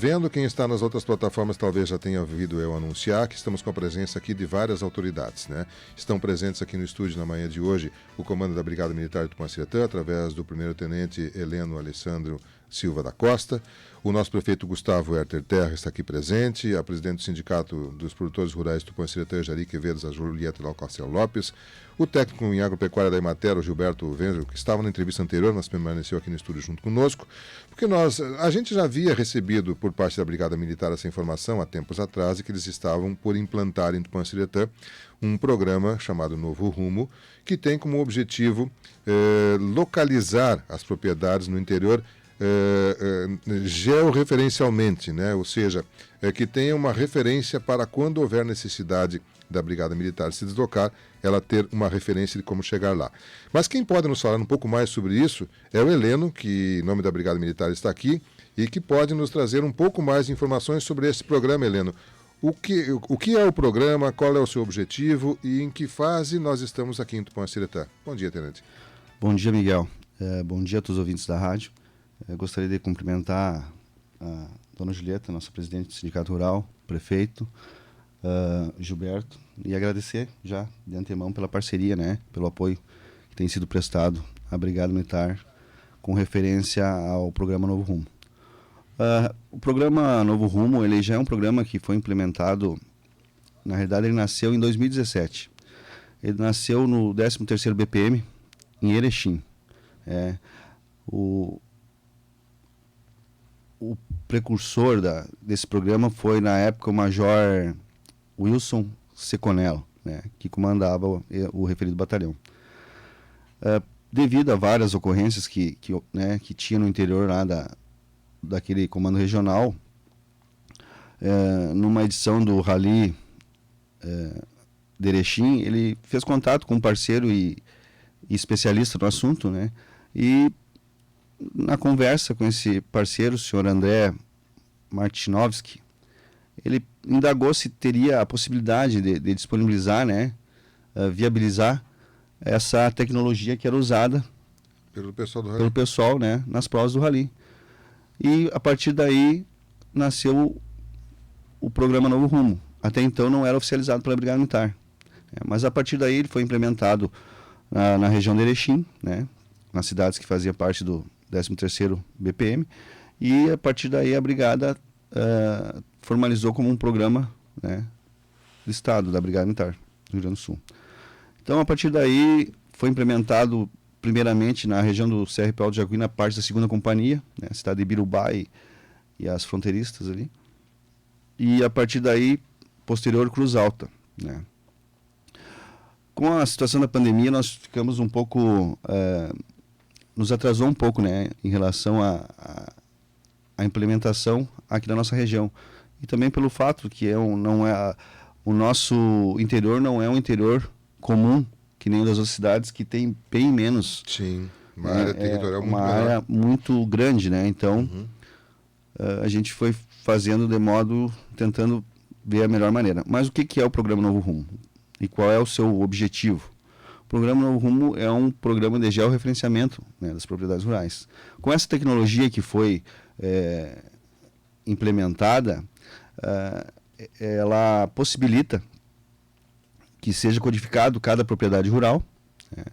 Vendo quem está nas outras plataformas, talvez já tenha ouvido eu anunciar que estamos com a presença aqui de várias autoridades, né? Estão presentes aqui no estúdio na manhã de hoje o comando da Brigada Militar de Tupã-Ciretã, através do primeiro-tenente Heleno Alessandro Silva da Costa. O nosso prefeito Gustavo Herter Terra está aqui presente, a presidente do Sindicato dos Produtores Rurais de Tupã-Ciretã, Jari Quevedos, a Julieta Dalcocel Lopes, o técnico em agropecuária da Emater, o Gilberto Venzel, que estava na entrevista anterior, mas permaneceu aqui no estúdio junto conosco, porque a gente já havia recebido por parte da Brigada Militar essa informação há tempos atrás, e que eles estavam por implantar em Tupã-Ciretã um programa chamado Novo Rumo, que tem como objetivo localizar as propriedades no interior georreferencialmente, né? Ou seja, que tenha uma referência para quando houver necessidade da Brigada Militar se deslocar, ela ter uma referência de como chegar lá. Mas quem pode nos falar um pouco mais sobre isso é o Heleno, que em nome da Brigada Militar está aqui e que pode nos trazer um pouco mais de informações sobre esse programa. Heleno, o que é o programa, qual é o seu objetivo e em que fase nós estamos aqui em Tupã-Ciretã? Bom dia, tenente. Bom dia, Miguel. Bom dia a todos os ouvintes da rádio. Gostaria de cumprimentar a dona Julieta, nossa presidente do Sindicato Rural, prefeito, Gilberto, e agradecer já de antemão pela parceria, né, pelo apoio que tem sido prestado à Brigada Militar com referência ao programa Novo Rumo. O programa Novo Rumo, ele já é um programa que foi implementado, na realidade ele nasceu em 2017. Ele nasceu no 13º BPM, em Erechim. O precursor desse programa foi, na época, o Major Wilson Seconello, né, que comandava o referido batalhão. Devido a várias ocorrências que tinha no interior lá daquele comando regional, numa edição do Rally de Erechim, ele fez contato com um parceiro e especialista no assunto, né, e na conversa com esse parceiro, o senhor André Martinovski, ele indagou se teria a possibilidade de disponibilizar, né, viabilizar essa tecnologia que era usada pelo pessoal do Rally. Pelo pessoal, né, nas provas do Rally. E a partir daí nasceu o programa Novo Rumo. Até então não era oficializado pela Brigada Militar. Mas a partir daí ele foi implementado na região de Erechim, né, nas cidades que faziam parte do 13º BPM, e a partir daí a Brigada formalizou como um programa, né, do Estado, da Brigada Militar do Rio Grande do Sul. Então, a partir daí, foi implementado primeiramente na região do CRPL do Jacuí, na parte da 2ª Companhia, né, a cidade de Ibirubá e as fronteiristas ali, e a partir daí, posterior, Cruz Alta, né. Com a situação da pandemia, nós ficamos um pouco... nos atrasou um pouco, né, em relação à implementação aqui na nossa região. E também pelo fato que o nosso interior não é um interior comum, que nem das outras cidades, que tem bem menos... Sim, uma área territorial muito uma menor. área muito grande, né? Então, a gente foi fazendo de modo, tentando ver a melhor maneira. Mas o que é o programa Novo Rumo? E qual é o seu objetivo? O programa Novo Rumo é um programa de georreferenciamento, né, das propriedades rurais. Com essa tecnologia que foi implementada, ela possibilita que seja codificado cada propriedade rural, né,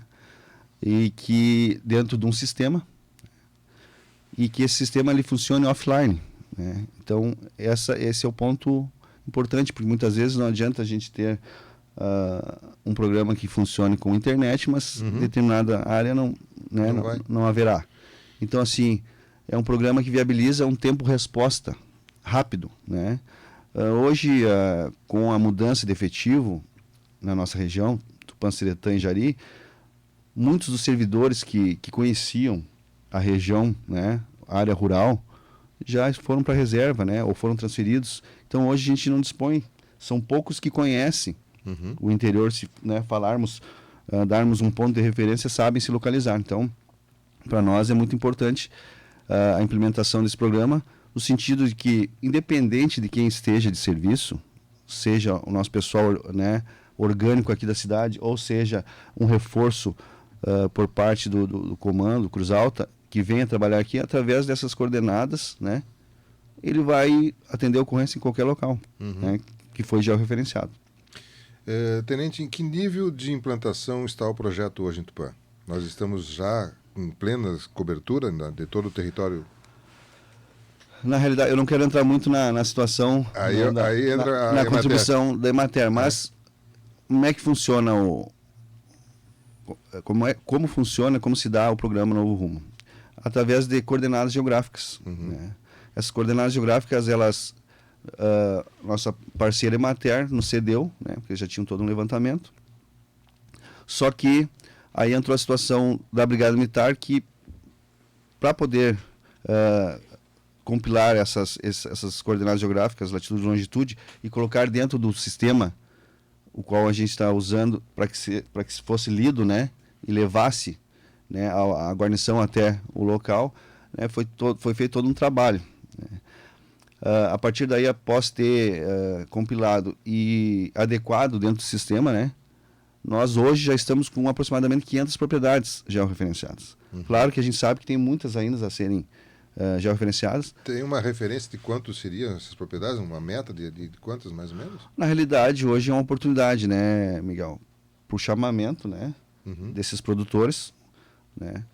e que dentro de um sistema, e que esse sistema ele funcione offline, né. Então esse é o ponto importante, porque muitas vezes não adianta a gente ter um programa que funcione com internet, mas determinada área não haverá. Então, assim, é um programa que viabiliza um tempo-resposta rápido, né? Hoje, com a mudança de efetivo na nossa região, Tupã-Ciretã e Jari, muitos dos servidores que conheciam a região, né, a área rural, já foram para a reserva, né, ou foram transferidos. Então, hoje a gente não dispõe, são poucos que conhecem o interior, se, né, falarmos, darmos um ponto de referência, sabem se localizar. Então, para nós é muito importante a implementação desse programa, no sentido de que, independente de quem esteja de serviço, seja o nosso pessoal, né, orgânico aqui da cidade, ou seja, um reforço por parte do comando Cruz Alta, que venha trabalhar aqui através dessas coordenadas, né, ele vai atender a ocorrência em qualquer local, né, que foi georreferenciado. Tenente, em que nível de implantação está o projeto hoje em Tupã? Nós estamos já em plena cobertura de todo o território? Na realidade, eu não quero entrar muito na situação aí entra na contribuição da Emater, mas como é que funciona como funciona, como se dá o programa Novo Rumo? Através de coordenadas geográficas. Né? Essas coordenadas geográficas, nossa parceira Emater nos cedeu, né? Porque já tinham todo um levantamento. Só que aí entrou a situação da Brigada Militar que, para poder compilar essas coordenadas geográficas, latitude e longitude, e colocar dentro do sistema o qual a gente está usando para que fosse lido, né, e levasse, né, a guarnição até o local, né, foi feito todo um trabalho. Né. A partir daí, após ter compilado e adequado dentro do sistema, né, nós hoje já estamos com aproximadamente 500 propriedades georreferenciadas. Claro que a gente sabe que tem muitas ainda a serem georreferenciadas. Tem uma referência de quantos seriam essas propriedades? Uma meta de quantas, mais ou menos? Na realidade, hoje é uma oportunidade, né, Miguel? Por chamamento, né, desses produtores, né,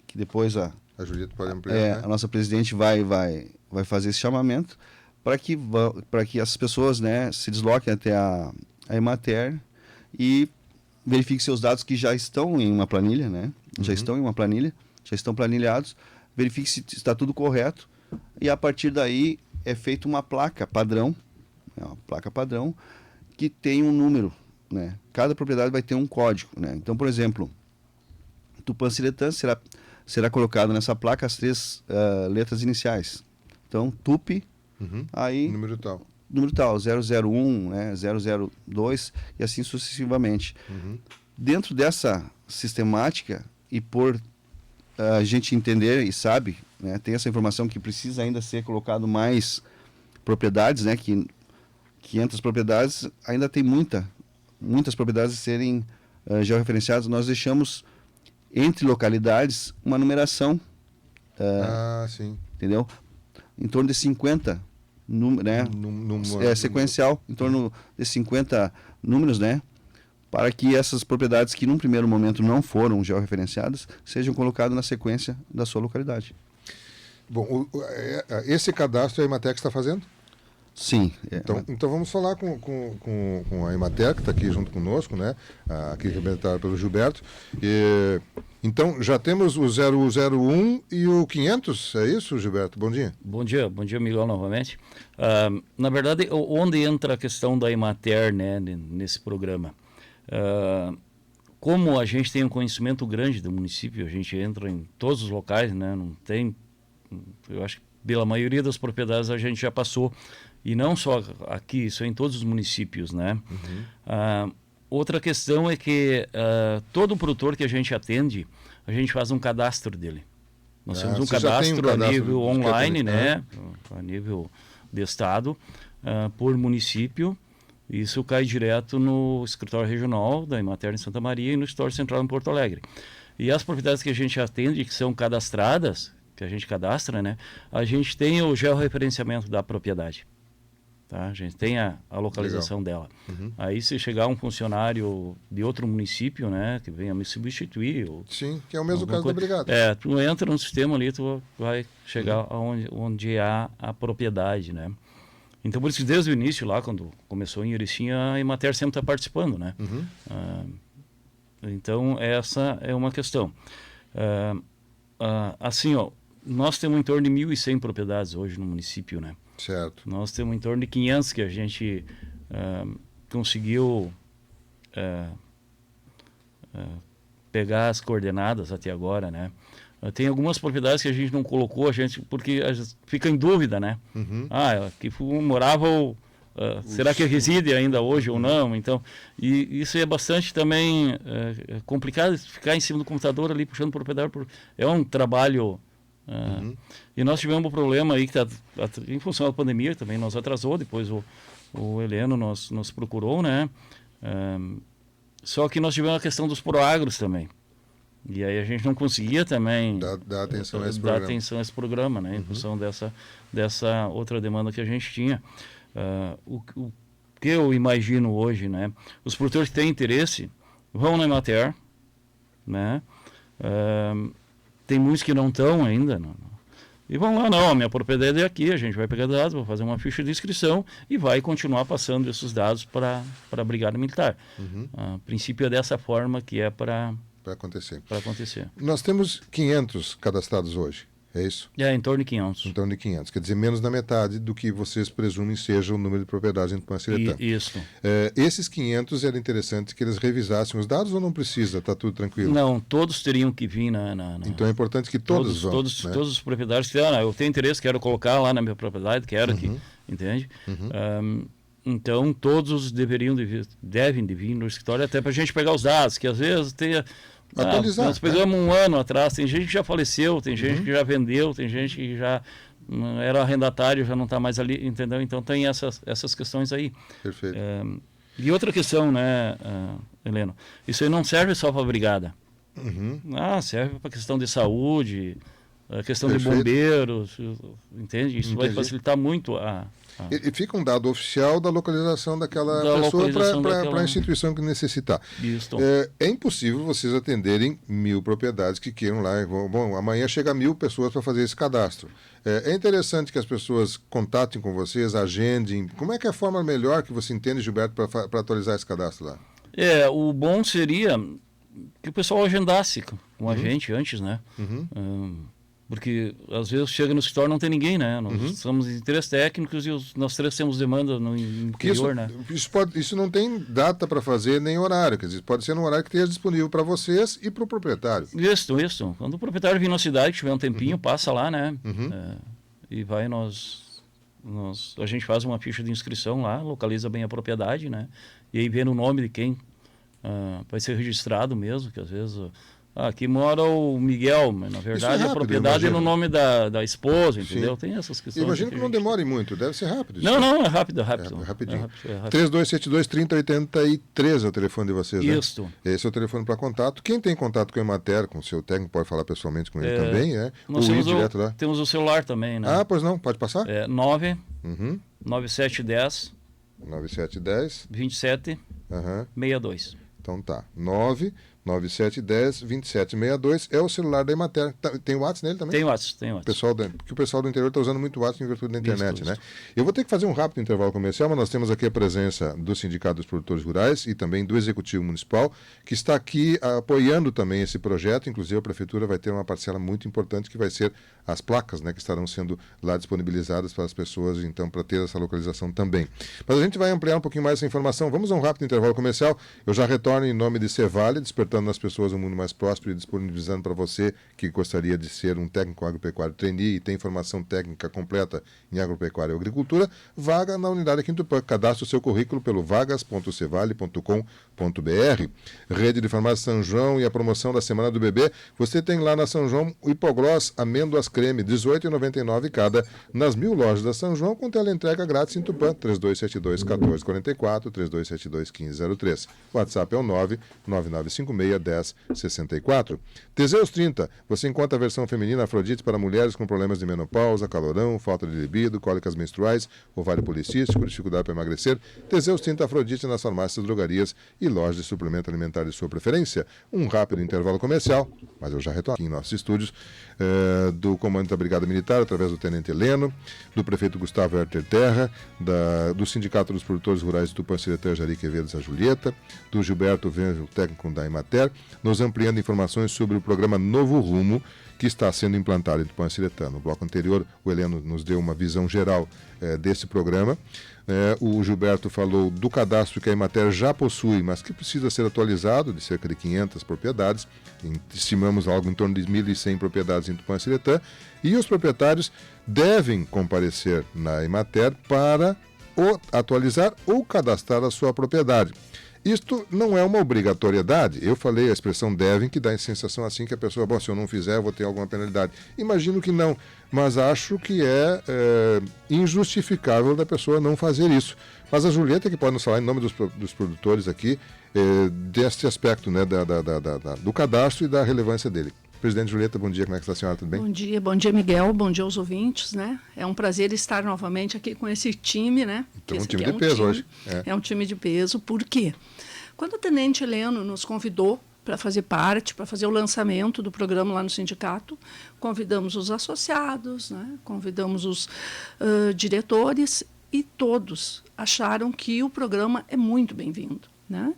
que depois a Julita pode ampliar, né? A nossa presidente vai fazer esse chamamento para que as pessoas, né, se desloquem até a Emater e verifiquem seus dados que já estão em uma planilha, né? Já estão em uma planilha, já estão planilhados, verifique se está tudo correto e a partir daí é feita uma placa padrão, que tem um número, né? Cada propriedade vai ter um código, né? Então, por exemplo, Tupã-Siretã será colocado nessa placa as 3 letras iniciais. Então, Tupi, aí número tal, 001, né, 002 e assim sucessivamente. Dentro dessa sistemática e por a gente entender e sabe, né, tem essa informação que precisa ainda ser colocado mais propriedades, né, que 500 propriedades, ainda tem muitas propriedades a serem georreferenciadas. Nós deixamos entre localidades uma numeração, sim. entendeu? Em torno de 50 né? Sequencial, em torno de 50 números, né? Para que essas propriedades que num primeiro momento não foram georreferenciadas sejam colocadas na sequência da sua localidade. Bom, esse cadastro a Emater está fazendo? Sim. Então vamos falar com a Emater, que está aqui junto conosco, né? Aqui representada pelo Gilberto. Então, já temos o 001 e o 500, é isso, Gilberto? Bom dia. Bom dia, Miguel, novamente. Na verdade, onde entra a questão da Emater, né, nesse programa? Como a gente tem um conhecimento grande do município, a gente entra em todos os locais, né? Não tem, eu acho que pela maioria das propriedades a gente já passou, e não só aqui, isso é em todos os municípios, né? Outra questão é que todo produtor que a gente atende, a gente faz um cadastro dele. Nós temos um cadastro a nível online, né? A nível de estado, por município. Isso cai direto no escritório regional da Emater em Santa Maria e no escritório central em Porto Alegre. E as propriedades que a gente atende, que são cadastradas, que a gente cadastra, né? A gente tem o georreferenciamento da propriedade. Tá? A gente tem a localização dela. Aí se chegar um funcionário de outro município, né, que venha me substituir... Sim, que é o mesmo caso da Brigada. Tu entra no sistema ali, tu vai chegar onde há a propriedade, né? Então, por isso que desde o início, lá, quando começou em Erechim, a Emater sempre está participando, né? Então, essa é uma questão. Assim, ó, nós temos em torno de 1.100 propriedades hoje no município, né? Certo. Nós temos em torno de 500 que a gente conseguiu pegar as coordenadas até agora, né? Tem algumas propriedades que a gente não colocou, porque a gente fica em dúvida, né? Aqui morava será que reside ainda hoje ou não? Então, e isso é bastante também complicado, ficar em cima do computador ali puxando propriedade. É um trabalho... E nós tivemos um problema aí que em função da pandemia também nos atrasou. Depois o Heleno nos procurou, né? Só que nós tivemos a questão dos proagros também. E aí a gente não conseguia também dar atenção a esse dar programa. atenção a esse programa, né? Em função dessa outra demanda que a gente tinha. O que eu imagino hoje, né? Os produtores que têm interesse vão na Emater, né? Tem muitos que não estão ainda, não. E vão lá, não, a minha propriedade é aqui, a gente vai pegar dados, vou fazer uma ficha de inscrição e vai continuar passando esses dados para a Brigada Militar. A princípio é dessa forma que é para acontecer. Nós temos 500 cadastrados hoje, é isso? Em torno de 500. Em torno de 500, quer dizer, menos da metade do que vocês presumem seja o número de propriedades em Tupanciretã. Isso. Esses 500, era interessante que eles revisassem os dados ou não precisa? Está tudo tranquilo? Não, todos teriam que vir Então é importante que todos vão. Todos os proprietários que eu tenho interesse, quero colocar lá na minha propriedade, quero que, entende? Então todos devem de vir no escritório até para a gente pegar os dados, que às vezes tem... Atualizar, nós pegamos um ano atrás, tem gente que já faleceu, tem gente que já vendeu, tem gente que já era arrendatário, já não está mais ali, entendeu? Então tem essas questões aí. Perfeito. E outra questão, né, Heleno, isso aí não serve só para a brigada. Serve para questão de saúde, a questão Perfeito. de bombeiros, entende? Isso vai facilitar muito E fica um dado oficial da localização daquela pessoa para a instituição que necessitar. Isso. É impossível vocês atenderem 1000 propriedades que queiram lá. Bom, amanhã chega 1000 pessoas para fazer esse cadastro. É interessante que as pessoas contatem com vocês, agendem. Como é que é a forma melhor que você entende, Gilberto, para atualizar esse cadastro lá? O bom seria que o pessoal agendasse com a gente antes, né? Porque às vezes chega no escritório e não tem ninguém, né? Nós somos em 3 técnicos e nós 3 temos demanda no interior, né? Isso não tem data para fazer nem horário, quer dizer, pode ser num horário que esteja disponível para vocês e para o proprietário. Isso. Quando o proprietário vir na cidade, tiver um tempinho, passa lá, né? E vai, a gente faz uma ficha de inscrição lá, localiza bem a propriedade, né? E aí vê no nome de quem vai ser registrado mesmo, que às vezes... aqui mora o Miguel, mas na verdade rápido, a propriedade é no nome da esposa, entendeu? Tem essas questões. Imagino que não demore muito, deve ser rápido. Não, é rápido. Rapidinho. É rápido. 3272-3083 é o telefone de vocês, né? Isso. Esse é o telefone para contato. Quem tem contato com a Emater, com o seu técnico, pode falar pessoalmente com ele também, né? Nós Ou ir direto lá. temos o celular também, né? Pois não, pode passar? 9710 9710 27 62. Então tá, 9710-2762 é o celular da Emater. Tem o WhatsApp nele também? Tem WhatsApp. Porque o pessoal do interior está usando muito o WhatsApp em virtude da internet, Isso. né? Eu vou ter que fazer um rápido intervalo comercial, mas nós temos aqui a presença do Sindicato dos Produtores Rurais e também do Executivo Municipal, que está aqui apoiando também esse projeto. Inclusive a Prefeitura vai ter uma parcela muito importante que vai ser as placas, né, que estarão sendo lá disponibilizadas para as pessoas, então, para ter essa localização também. Mas a gente vai ampliar um pouquinho mais essa informação. Vamos a um rápido intervalo comercial. Eu já retorno em nome de Cevale, despertando nas pessoas um mundo mais próspero e disponibilizando para você que gostaria de ser um técnico agropecuário trainee e tem formação técnica completa em agropecuária e agricultura, vaga na unidade aqui em Tupã. Cadastre o seu currículo pelo vagas.cevale.com.br. Rede de Farmácia São João e a promoção da Semana do Bebê. Você tem lá na São João o Hipogloss Amêndoas Creme, R$ 18,99 cada, nas 1000 lojas da São João, com teleentrega grátis em Tupã, 3272-1444, 3272-1503. O WhatsApp é o 99956-1064. Teseus 30, você encontra a versão feminina Afrodite para mulheres com problemas de menopausa, calorão, falta de libido, cólicas menstruais, ovário policístico, dificuldade para emagrecer. Teseus 30 Afrodite nas farmácias, drogarias e lojas de suplemento alimentar de sua preferência. Um rápido intervalo comercial, mas eu já retorno aqui em nossos estúdios, do comando da Brigada Militar, através do Tenente Heleno, do prefeito Gustavo Herter Terra, do Sindicato dos Produtores Rurais de Tupanciretã, Jari Quevedo a Julieta, do Gilberto Venjo, técnico da Emater, nos ampliando informações sobre o programa Novo Rumo, que está sendo implantado em Tupanciretã. No bloco anterior, o Heleno nos deu uma visão geral desse programa. O Gilberto falou do cadastro que a Emater já possui, mas que precisa ser atualizado, de cerca de 500 propriedades. Estimamos algo em torno de 1.100 propriedades em Tupanciretã. E os proprietários devem comparecer na Emater para atualizar ou cadastrar a sua propriedade. Isto não é uma obrigatoriedade. Eu falei a expressão devem, que dá a sensação assim que a pessoa, bom, se eu não fizer, eu vou ter alguma penalidade. Imagino que não, mas acho que é injustificável da pessoa não fazer isso. Mas a Julieta, que pode nos falar em nome dos produtores aqui, deste aspecto, né, do cadastro e da relevância dele. Presidente Julieta, bom dia, como é que está a senhora, tudo bem? Bom dia Miguel, bom dia aos ouvintes, né? É um prazer estar novamente aqui com esse time, né? Então, um time de peso hoje. É um time de peso, por quê? Quando o Tenente Heleno nos convidou para fazer parte, para fazer o lançamento do programa lá no sindicato, convidamos os associados, né? Convidamos os diretores e todos acharam que o programa é muito bem-vindo, né?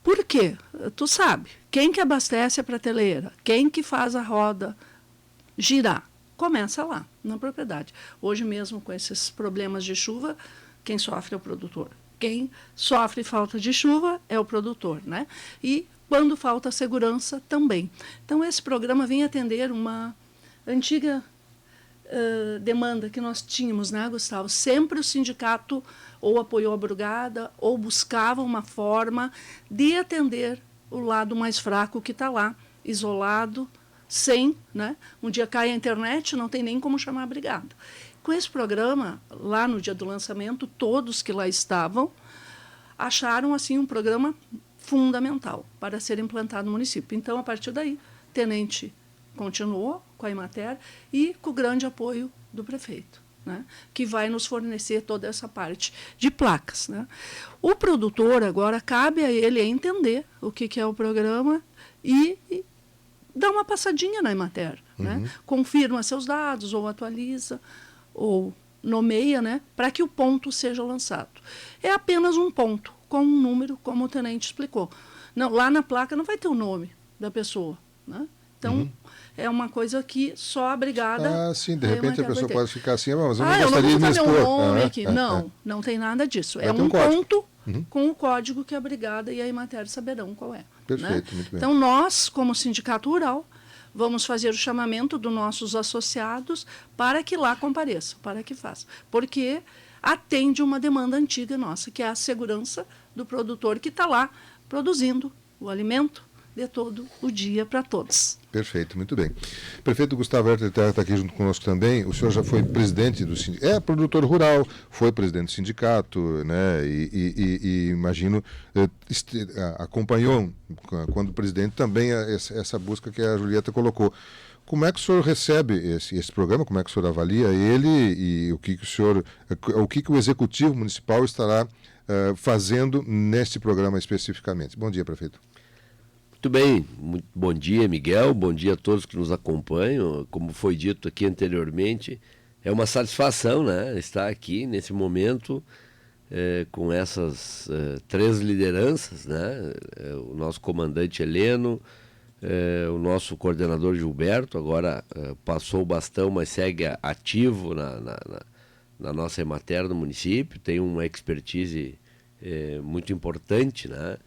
Por quê? Tu sabe, quem que abastece a prateleira, quem que faz a roda girar, começa lá, na propriedade. Hoje mesmo, com esses problemas de chuva, quem sofre é o produtor. Quem sofre falta de chuva é o produtor, né? E quando falta segurança, também. Então, esse programa vem atender uma antiga demanda que nós tínhamos, né, Gustavo? Sempre o sindicato ou apoiou a brigada ou buscava uma forma de atender o lado mais fraco que está lá, isolado, sem, né? Um dia cai a internet, não tem nem como chamar a brigada. Com esse programa, lá no dia do lançamento, todos que lá estavam acharam assim um programa fundamental para ser implantado no município. Então, a partir daí, Tenente continuou com a Emater e com o grande apoio do prefeito, né, que vai nos fornecer toda essa parte de placas, né. O produtor, agora, cabe a ele entender o que é o programa e dar uma passadinha na Emater, né, confirma seus dados, ou atualiza, ou nomeia, né, para que o ponto seja lançado. É apenas um ponto, com um número, como o tenente explicou. Não, lá na placa não vai ter o nome da pessoa, né? Então, é uma coisa que só a brigada... Ah, sim, de repente a pessoa pode ficar assim, mas eu não eu não gostaria vou de me fazer expor. um nome aqui. Não, não tem nada disso. Vai É ter um código. ponto com o código que a brigada e a Emater saberão qual é. Perfeito, né? muito bem. Então, nós, como sindicato rural, vamos fazer o chamamento dos nossos associados para que lá compareçam, para que façam. Porque atende uma demanda antiga nossa, que é a segurança do produtor que está lá produzindo o alimento de todo o dia para todos. Perfeito, muito bem. Prefeito Gustavo Herter está aqui junto conosco também. O senhor já foi presidente do sindicato, é produtor rural, foi presidente do sindicato, né? E imagino, acompanhou, quando presidente, também essa busca que a Julieta colocou. Como é que o senhor recebe esse programa? Como é que o senhor avalia ele e o que o Executivo Municipal estará fazendo neste programa especificamente? Bom dia, prefeito. Muito bem, muito bom dia, Miguel, bom dia a todos que nos acompanham. Como foi dito aqui anteriormente, é uma satisfação, né, estar aqui nesse momento com essas três lideranças, né, o nosso comandante Heleno, o nosso coordenador Gilberto, agora passou o bastão, mas segue ativo na nossa Emater no município, tem uma expertise muito importante, né?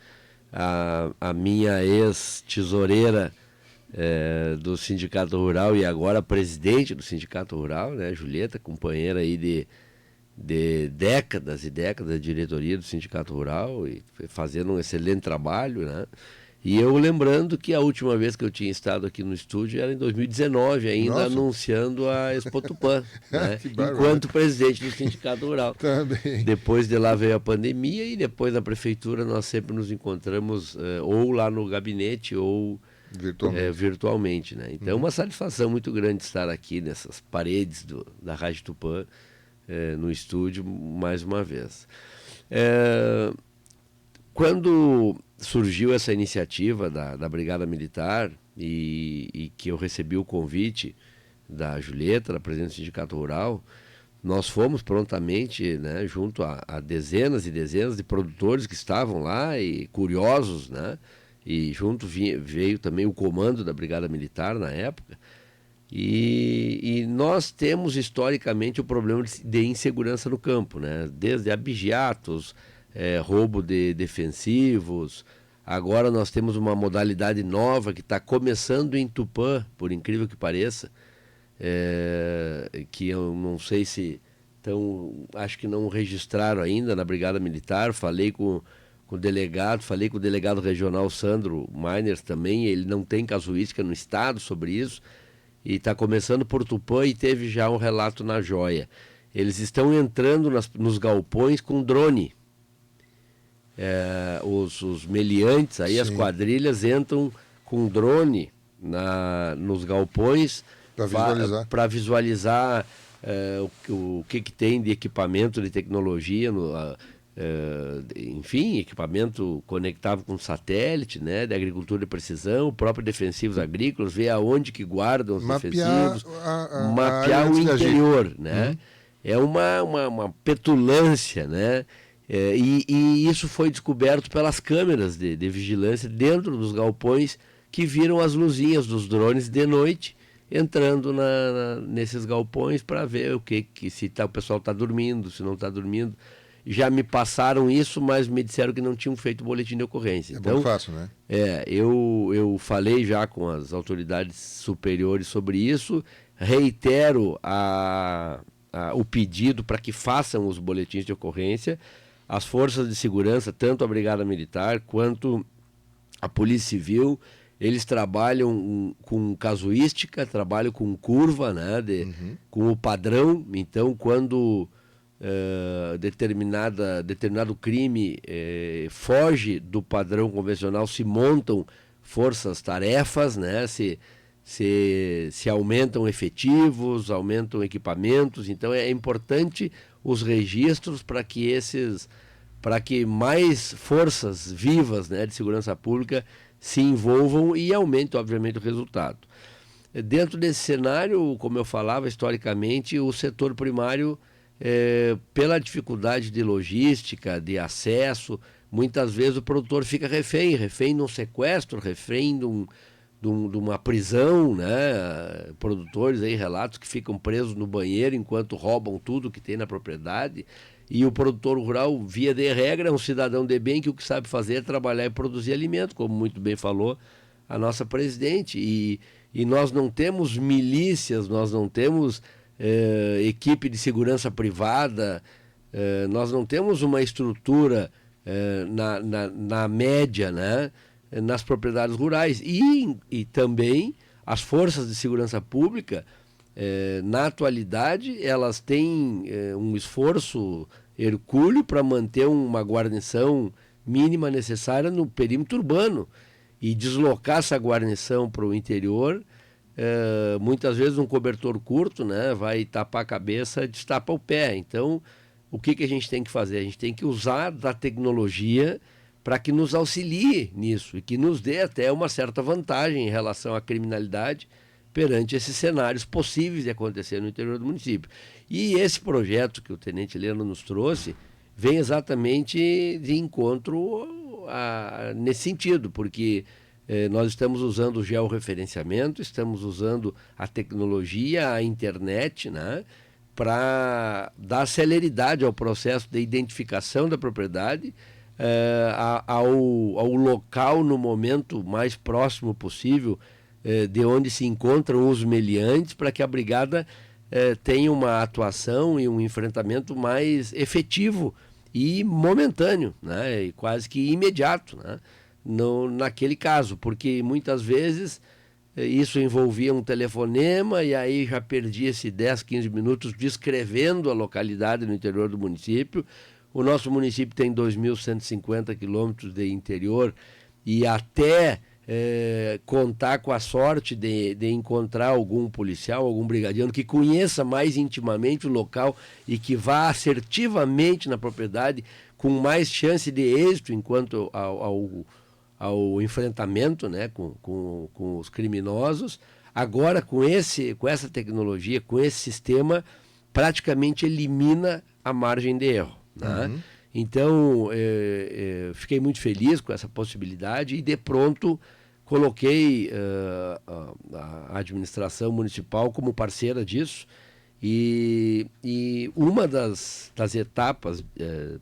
A minha ex-tesoureira do Sindicato Rural e agora presidente do Sindicato Rural, né, Julieta, companheira aí de décadas e décadas de diretoria do Sindicato Rural e fazendo um excelente trabalho, né? E eu lembrando que a última vez que eu tinha estado aqui no estúdio era em 2019, ainda Nossa. anunciando a Expo Tupã, né? Que bárbaro. Enquanto presidente do Sindicato Rural. Também. Depois de lá veio a pandemia e depois na prefeitura nós sempre nos encontramos ou lá no gabinete ou virtualmente, né? Então é uma satisfação muito grande estar aqui nessas paredes da Rádio Tupã, no estúdio mais uma vez. Quando surgiu essa iniciativa da Brigada Militar e que eu recebi o convite da Julieta, da presidente do Sindicato Rural, nós fomos prontamente, né, junto a dezenas e dezenas de produtores que estavam lá e curiosos, né, e junto veio também o comando da Brigada Militar na época, e nós temos historicamente o problema de insegurança no campo, né, desde abigeatos, roubo de defensivos. Agora nós temos uma modalidade nova que está começando em Tupã, por incrível que pareça, que eu não sei se acho que não registraram ainda na Brigada Militar. Falei com o delegado, falei com o delegado regional Sandro Miners também, ele não tem casuística no estado sobre isso, e está começando por Tupã e teve já um relato na Joia. Eles estão entrando nos galpões com drone. Os meliantes, aí, as quadrilhas entram com drone nos galpões para visualizar o que tem de equipamento, de tecnologia, enfim, equipamento conectável com satélite, né, de agricultura de precisão, próprio defensivos agrícolas, ver aonde que guardam os defensivos, mapear o interior, né? É uma petulância, né? E isso foi descoberto pelas câmeras de vigilância dentro dos galpões, que viram as luzinhas dos drones de noite entrando nesses galpões para ver se o pessoal está dormindo, se não está dormindo. Já me passaram isso, mas me disseram que não tinham feito boletim de ocorrência. Então, muito fácil, né? Eu falei já com as autoridades superiores sobre isso, reitero o pedido para que façam os boletins de ocorrência. As forças de segurança, tanto a Brigada Militar quanto a Polícia Civil, eles trabalham com casuística, trabalham com curva, né, com o padrão. Então, quando determinado crime foge do padrão convencional, se montam forças-tarefas, né, se aumentam efetivos, aumentam equipamentos. Então, é importante os registros para que mais forças vivas, né, de segurança pública se envolvam e aumente, obviamente, o resultado. Dentro desse cenário, como eu falava, historicamente, o setor primário, pela dificuldade de logística, de acesso, muitas vezes o produtor fica refém de um sequestro, refém de uma prisão, né? Produtores aí, relatos que ficam presos no banheiro enquanto roubam tudo que tem na propriedade. E o produtor rural, via de regra, é um cidadão de bem que o que sabe fazer é trabalhar e produzir alimento, como muito bem falou a nossa presidente. E nós não temos milícias, nós não temos equipe de segurança privada, nós não temos uma estrutura na média, né, nas propriedades rurais. E também as forças de segurança pública, na atualidade, elas têm um esforço hercúleo para manter uma guarnição mínima necessária no perímetro urbano e deslocar essa guarnição para o interior, muitas vezes um cobertor curto, né, vai tapar a cabeça, destapa o pé. Então, o que a gente tem que fazer? A gente tem que usar da tecnologia para que nos auxilie nisso e que nos dê até uma certa vantagem em relação à criminalidade perante esses cenários possíveis de acontecer no interior do município. E esse projeto que o Tenente Heleno nos trouxe vem exatamente de encontro nesse sentido, porque nós estamos usando o georreferenciamento, estamos usando a tecnologia, a internet, né, para dar celeridade ao processo de identificação da propriedade, ao local no momento mais próximo possível de onde se encontram os meliantes, para que a brigada tenha uma atuação e um enfrentamento mais efetivo e momentâneo, né, e quase que imediato, né, naquele caso, porque muitas vezes isso envolvia um telefonema e aí já perdia-se 10, 15 minutos descrevendo a localidade no interior do município. O nosso município tem 2.150 quilômetros de interior e até contar com a sorte de encontrar algum policial, algum brigadiano que conheça mais intimamente o local e que vá assertivamente na propriedade com mais chance de êxito enquanto ao enfrentamento, né, com os criminosos. Agora, com essa tecnologia, com esse sistema, praticamente elimina a margem de erro, né? Uhum. Então, fiquei muito feliz com essa possibilidade e, de pronto, coloquei a administração municipal como parceira disso. E uma das etapas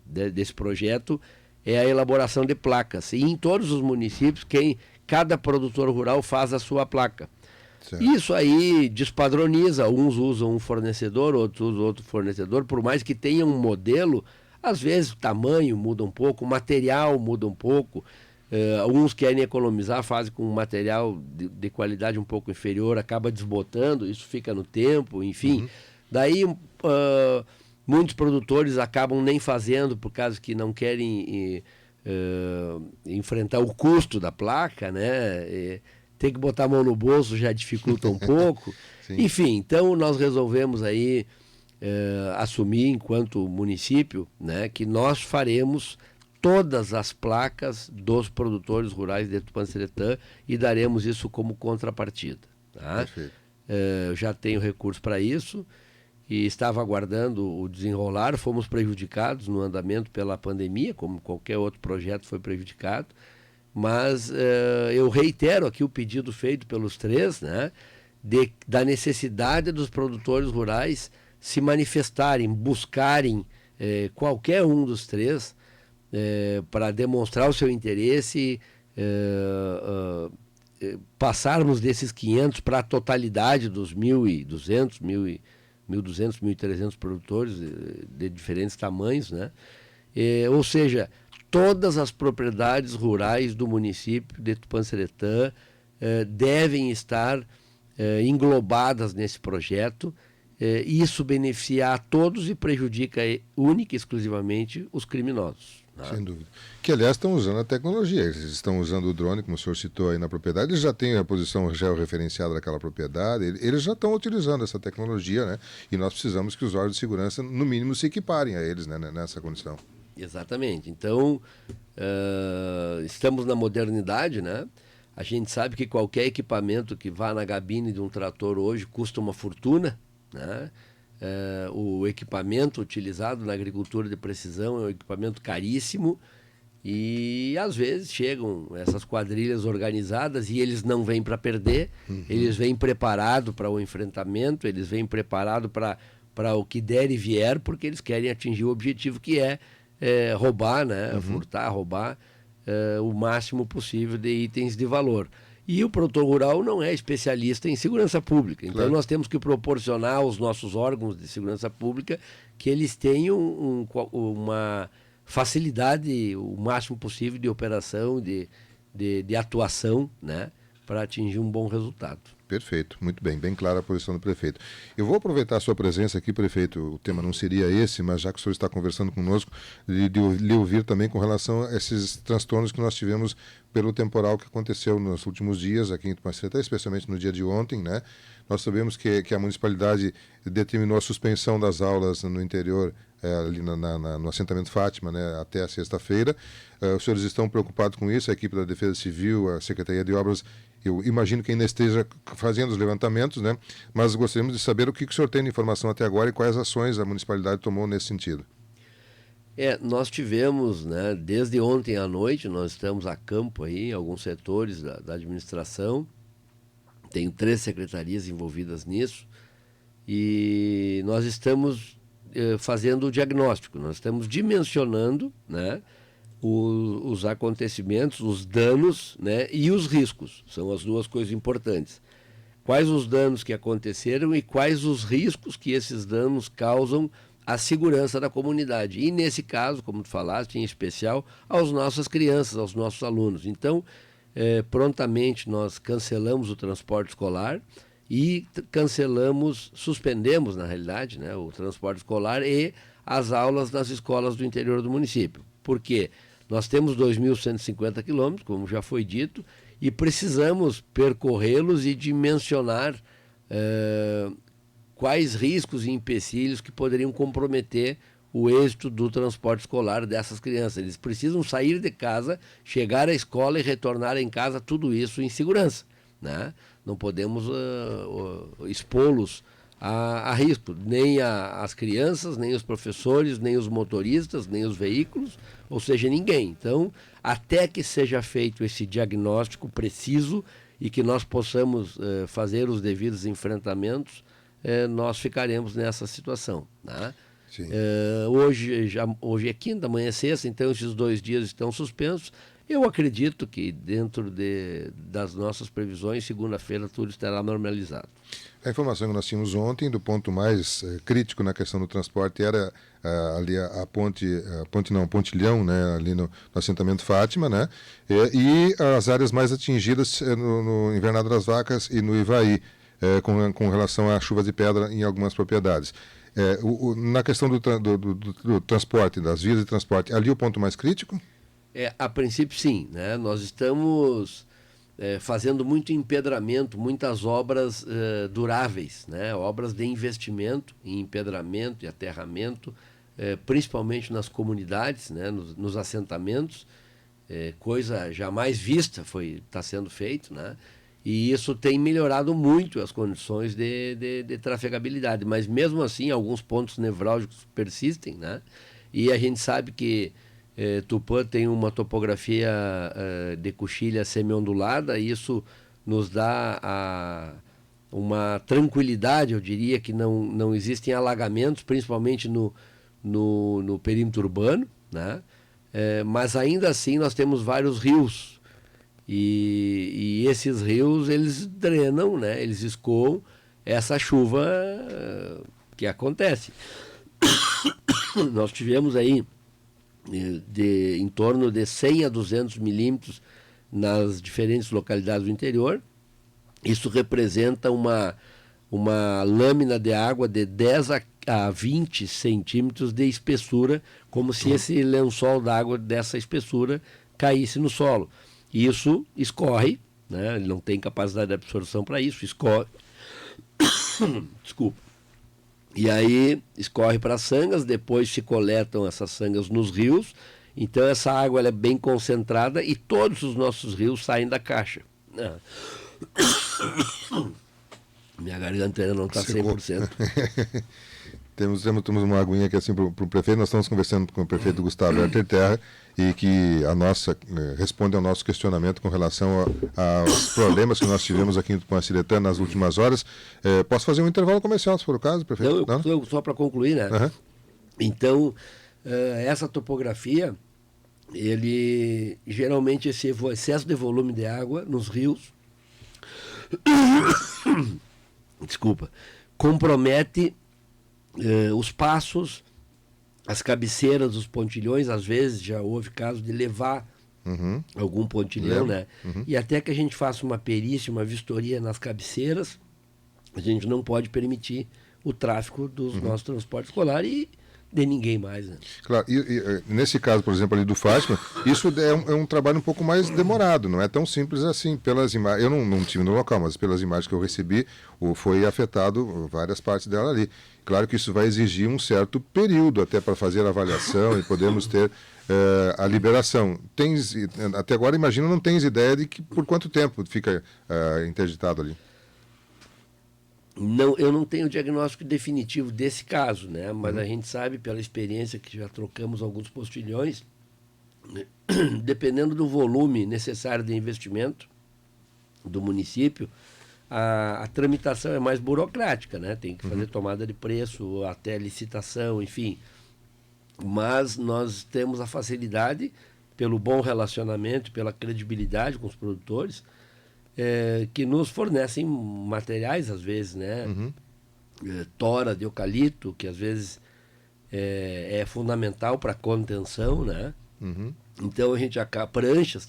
desse projeto é a elaboração de placas. E em todos os municípios, cada produtor rural faz a sua placa. Certo. Isso aí despadroniza. Uns usam um fornecedor, outros usam outro fornecedor. Por mais que tenha um modelo, Às vezes o tamanho muda um pouco, o material muda um pouco. Alguns querem economizar, fazem com um material de qualidade um pouco inferior, acaba desbotando, isso fica no tempo, enfim. Daí muitos produtores acabam nem fazendo por causa que não querem enfrentar o custo da placa, né? Tem que botar a mão no bolso já dificulta um pouco. Enfim, então nós resolvemos aí assumir enquanto município, né, que nós faremos todas as placas dos produtores rurais de Tupanciretã e daremos isso como contrapartida. Tá? Já tenho recurso para isso e estava aguardando o desenrolar. Fomos prejudicados no andamento pela pandemia, como qualquer outro projeto foi prejudicado, mas eu reitero aqui o pedido feito pelos três, né, da necessidade dos produtores rurais se manifestarem, buscarem qualquer um dos três para demonstrar o seu interesse, passarmos desses 500 para a totalidade dos 1.200, 1.300 produtores de diferentes tamanhos, né? Ou seja, todas as propriedades rurais do município de Tupanciretã devem estar englobadas nesse projeto. Isso beneficia a todos e prejudica única e exclusivamente os criminosos. Sem dúvida. Que, aliás, estão usando a tecnologia. Eles estão usando o drone, como o senhor citou aí na propriedade. Eles já têm a posição georreferenciada daquela propriedade. Eles já estão utilizando essa tecnologia, né? E nós precisamos que os órgãos de segurança, no mínimo, se equiparem a eles, né, nessa condição. Exatamente. Então, estamos na modernidade, né? A gente sabe que qualquer equipamento que vá na gabine de um trator hoje custa uma fortuna, né? O equipamento utilizado na agricultura de precisão é um equipamento caríssimo e às vezes chegam essas quadrilhas organizadas e eles não vêm para perder, eles vêm preparados para o enfrentamento, eles vêm preparados para o que der e vier, porque eles querem atingir o objetivo que é roubar, né? Furtar, roubar o máximo possível de itens de valor. E o produtor rural não é especialista em segurança pública. Então, nós temos que proporcionar aos nossos órgãos de segurança pública que eles tenham uma facilidade, o máximo possível de operação, de atuação, né, para atingir um bom resultado. Perfeito, muito bem, bem clara a posição do prefeito. Eu vou aproveitar a sua presença aqui, prefeito, o tema não seria esse, mas já que o senhor está conversando conosco, de lhe ouvir também com relação a esses transtornos que nós tivemos pelo temporal que aconteceu nos últimos dias aqui em Tupanciretã, especialmente no dia de ontem, né? Nós sabemos que a municipalidade determinou a suspensão das aulas no interior, ali no assentamento Fátima, né, até a sexta-feira. Os senhores estão preocupados com isso, a equipe da Defesa Civil, a Secretaria de Obras, eu imagino que ainda esteja fazendo os levantamentos, né? Mas gostaríamos de saber o que o senhor tem de informação até agora e quais ações a municipalidade tomou nesse sentido. Nós tivemos, né, desde ontem à noite, nós estamos a campo aí, em alguns setores da administração, tem 3 secretarias envolvidas nisso, e nós estamos fazendo o diagnóstico, nós estamos dimensionando, né, os acontecimentos, os danos, né, e os riscos. São as duas coisas importantes. Quais os danos que aconteceram e quais os riscos que esses danos causam à segurança da comunidade. E nesse caso, como tu falaste, em especial, às nossas crianças, aos nossos alunos. Então, prontamente nós cancelamos o transporte escolar e suspendemos, na realidade, né, o transporte escolar e as aulas nas escolas do interior do município. Por quê? Nós temos 2.150 quilômetros, como já foi dito, e precisamos percorrê-los e dimensionar quais riscos e empecilhos que poderiam comprometer o êxito do transporte escolar dessas crianças. Eles precisam sair de casa, chegar à escola e retornar em casa, tudo isso em segurança, né? Não podemos expô-los a risco, nem as crianças, nem os professores, nem os motoristas, nem os veículos, ou seja, ninguém. Então, até que seja feito esse diagnóstico preciso e que nós possamos fazer os devidos enfrentamentos, nós ficaremos nessa situação, né? Hoje é quinta, amanhã é sexta, então esses 2 dias estão suspensos. Eu acredito que dentro das nossas previsões, segunda-feira tudo estará normalizado. A informação que nós tínhamos ontem do ponto mais crítico na questão do transporte era ali a Pontilhão, né, ali no assentamento Fátima, né, e as áreas mais atingidas no Invernada das Vacas e no Ivaí, com relação a chuvas de pedra em algumas propriedades. Na questão do transporte, das vias de transporte, ali o ponto mais crítico? A princípio, sim, né? Nós estamos fazendo muito empedramento, muitas obras duráveis, né? Obras de investimento em empedramento e aterramento, principalmente nas comunidades, né? Nos assentamentos, coisa jamais vista está sendo feito, né? E isso tem melhorado muito as condições de trafegabilidade, mas mesmo assim alguns pontos nevrálgicos persistem, né? E a gente sabe que Tupã tem uma topografia de coxilha semi-ondulada, e isso nos dá uma tranquilidade, eu diria, que não existem alagamentos, principalmente no perímetro urbano, né? Mas ainda assim nós temos vários rios, e esses rios eles drenam, né? Eles escoam essa chuva que acontece. Nós tivemos aí em torno de 100 a 200 milímetros nas diferentes localidades do interior. Isso representa uma lâmina de água de 10 a 20 centímetros de espessura, como se esse lençol d'água dessa espessura caísse no solo. Isso escorre, né? Ele não tem capacidade de absorção para isso, escorre. Desculpa. E aí escorre para as sangas, depois se coletam essas sangas nos rios. Então essa água ela é bem concentrada e todos os nossos rios saem da caixa. Minha garganta ainda não está 100%. Temos uma aguinha aqui assim para o prefeito. Nós estamos conversando com o prefeito Gustavo Herter Terra, e que responde ao nosso questionamento com relação aos problemas que nós tivemos aqui com a Tupã nas últimas horas. Posso fazer um intervalo comercial, se for o caso, prefeito? Não, só para concluir, né? Uhum. Então, essa topografia, geralmente esse excesso de volume de água nos rios, desculpa, compromete os passos, as cabeceiras dos pontilhões. Às vezes já houve caso de levar algum pontilhão, né? E até que a gente faça uma perícia, uma vistoria nas cabeceiras, a gente não pode permitir o tráfego dos nossos transportes escolares e de ninguém mais, né? Claro, e nesse caso, por exemplo, ali do Fátima, isso é um trabalho um pouco mais demorado, não é tão simples assim. Pelas imagens, eu não estive no local, mas pelas imagens que eu recebi, foi afetado várias partes dela ali. Claro que isso vai exigir um certo período até para fazer a avaliação e podermos ter a liberação. Até agora, imagino, não tens ideia de por quanto tempo fica interditado ali. Não, eu não tenho o diagnóstico definitivo desse caso, né? Mas a gente sabe, pela experiência, que já trocamos alguns postilhões, dependendo do volume necessário de investimento do município, a tramitação é mais burocrática, né? Tem que fazer tomada de preço, até licitação, enfim. Mas nós temos a facilidade, pelo bom relacionamento, pela credibilidade com os produtores, que nos fornecem materiais, às vezes, né? Tora de eucalipto, que às vezes é fundamental para a contenção, né? Então a gente acaba, pranchas,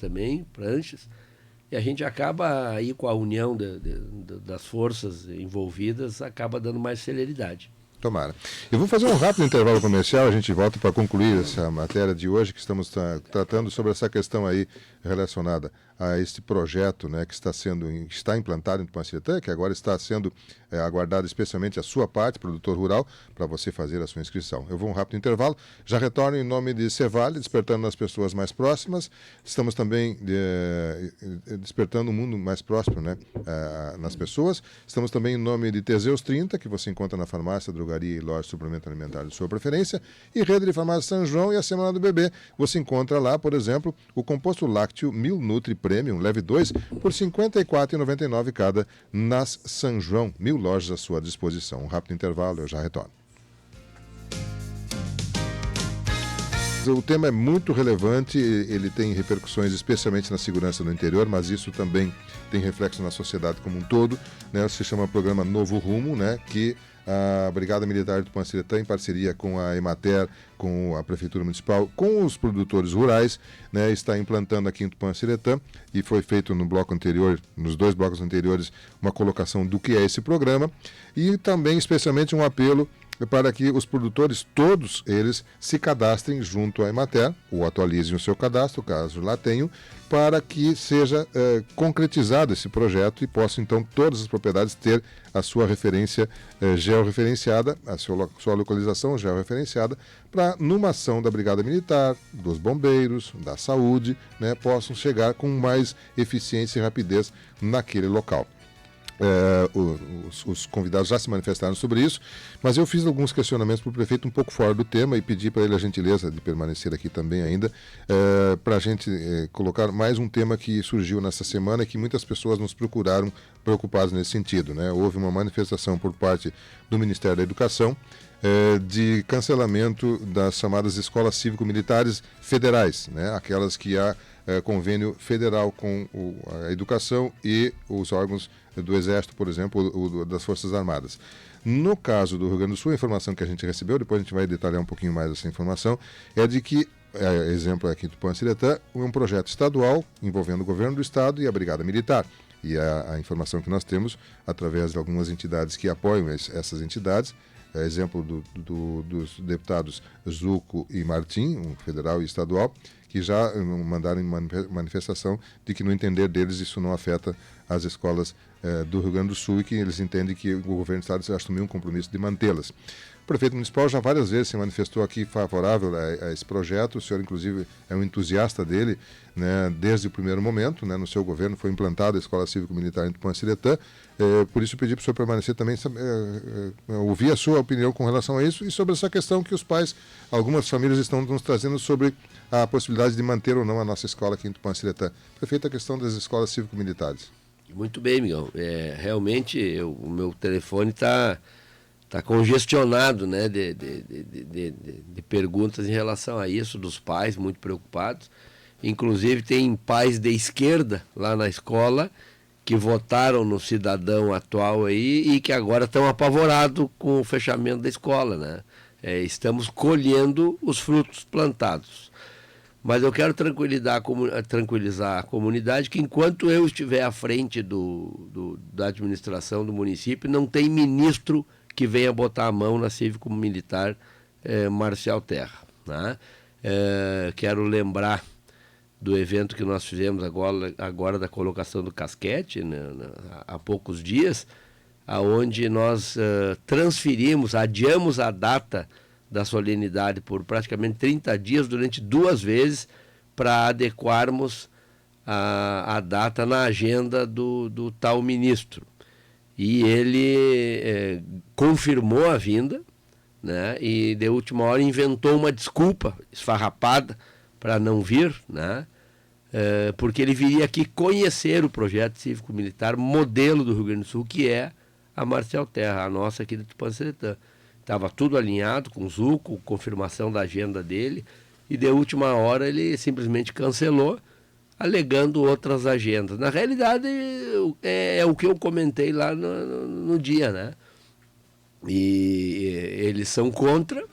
e a gente acaba aí com a união das forças envolvidas, acaba dando mais celeridade. Tomara. Eu vou fazer um rápido intervalo comercial, a gente volta para concluir essa matéria de hoje, que estamos tratando sobre essa questão aí relacionada a este projeto, né, que está implantado em Tupanciretã, que agora está sendo aguardado especialmente a sua parte, produtor rural, para você fazer a sua inscrição. Eu vou um rápido intervalo, já retorno em nome de Cevale, despertando nas pessoas mais próximas. Estamos também despertando um mundo mais próspero, né, nas pessoas. Estamos também em nome de Teseus 30, que você encontra na farmácia, drogaria e loja de suplemento alimentar de sua preferência, e Rede de Farmácia São João e a Semana do Bebê. Você encontra lá, por exemplo, o composto lácteo 1000 Nutri Premium, leve 2, por R$ 54,99 cada, nas São João. 1000 lojas à sua disposição. Um rápido intervalo, eu já retorno. o tema é muito relevante, ele tem repercussões especialmente na segurança no interior, mas isso também tem reflexo na sociedade como um todo, né? Se chama Programa Novo Rumo, né? Que a Brigada Militar de Tupã-Siretã, em parceria com a Emater, com a Prefeitura Municipal, com os produtores rurais, né, está implantando aqui em Tupã-Siretã, e foi feito no bloco anterior, nos 2 blocos anteriores, uma colocação do que é esse programa, e também especialmente um apelo para que os produtores, todos eles, se cadastrem junto à Emater, ou atualizem o seu cadastro, caso lá tenham, para que seja concretizado esse projeto e possam, então, todas as propriedades ter a sua referência georreferenciada, a sua localização georreferenciada, para, numa ação da Brigada Militar, dos bombeiros, da saúde, né, possam chegar com mais eficiência e rapidez naquele local. Os convidados já se manifestaram sobre isso, mas eu fiz alguns questionamentos para o prefeito um pouco fora do tema e pedi para ele a gentileza de permanecer aqui também ainda, para a gente colocar mais um tema que surgiu nessa semana e que muitas pessoas nos procuraram preocupados nesse sentido, né? Houve uma manifestação por parte do Ministério da Educação de cancelamento das chamadas escolas cívico-militares federais, né? Aquelas que há convênio federal com a educação e os órgãos do Exército, por exemplo, das Forças Armadas. No caso do Rio Grande do Sul, a informação que a gente recebeu, depois a gente vai detalhar um pouquinho mais essa informação, é de que, exemplo aqui do Tupã-Siretã, um projeto estadual envolvendo o governo do estado e a Brigada Militar. E a informação que nós temos, através de algumas entidades que apoiam essas entidades, exemplo dos deputados Zuco e Martim, um federal e estadual, que já mandaram manifestação de que, no entender deles, isso não afeta as escolas do Rio Grande do Sul e que eles entendem que o governo do estado assumiu um compromisso de mantê-las. O prefeito municipal já várias vezes se manifestou aqui favorável a esse projeto, o senhor, inclusive, é um entusiasta dele, né, desde o primeiro momento, né, no seu governo foi implantada a Escola Cívico-Militar em Tupã-Siretã, por isso eu pedi para o senhor permanecer também, ouvir a sua opinião com relação a isso e sobre essa questão que os pais, algumas famílias estão nos trazendo sobre a possibilidade de manter ou não a nossa escola aqui em Tupã-Siretã. Prefeito, a questão das escolas cívico-militares. Muito bem, Miguel. Realmente, o meu telefone está congestionado, né, de perguntas em relação a isso, dos pais muito preocupados. Inclusive, tem pais de esquerda lá na escola que votaram no cidadão atual aí e que agora estão apavorados com o fechamento da escola, né? Estamos colhendo os frutos plantados. Mas eu quero tranquilizar a comunidade que, enquanto eu estiver à frente da administração do município, não tem ministro que venha botar a mão na cívico-militar Marcial Terra, né? Quero lembrar do evento que nós fizemos agora da colocação do casquete, né, há poucos dias, aonde nós adiamos a data da solenidade por praticamente 30 dias, durante 2 vezes, para adequarmos a data na agenda do tal ministro. E ele confirmou a vinda, né, e de última hora inventou uma desculpa esfarrapada para não vir, né, porque ele viria aqui conhecer o projeto cívico-militar modelo do Rio Grande do Sul, que é a Marcial Terra, a nossa aqui de Tupã-Siretã. Estava tudo alinhado com o Zuco, confirmação da agenda dele, e de última hora ele simplesmente cancelou, alegando outras agendas. Na realidade, é o que eu comentei lá no dia, né? E eles são contra,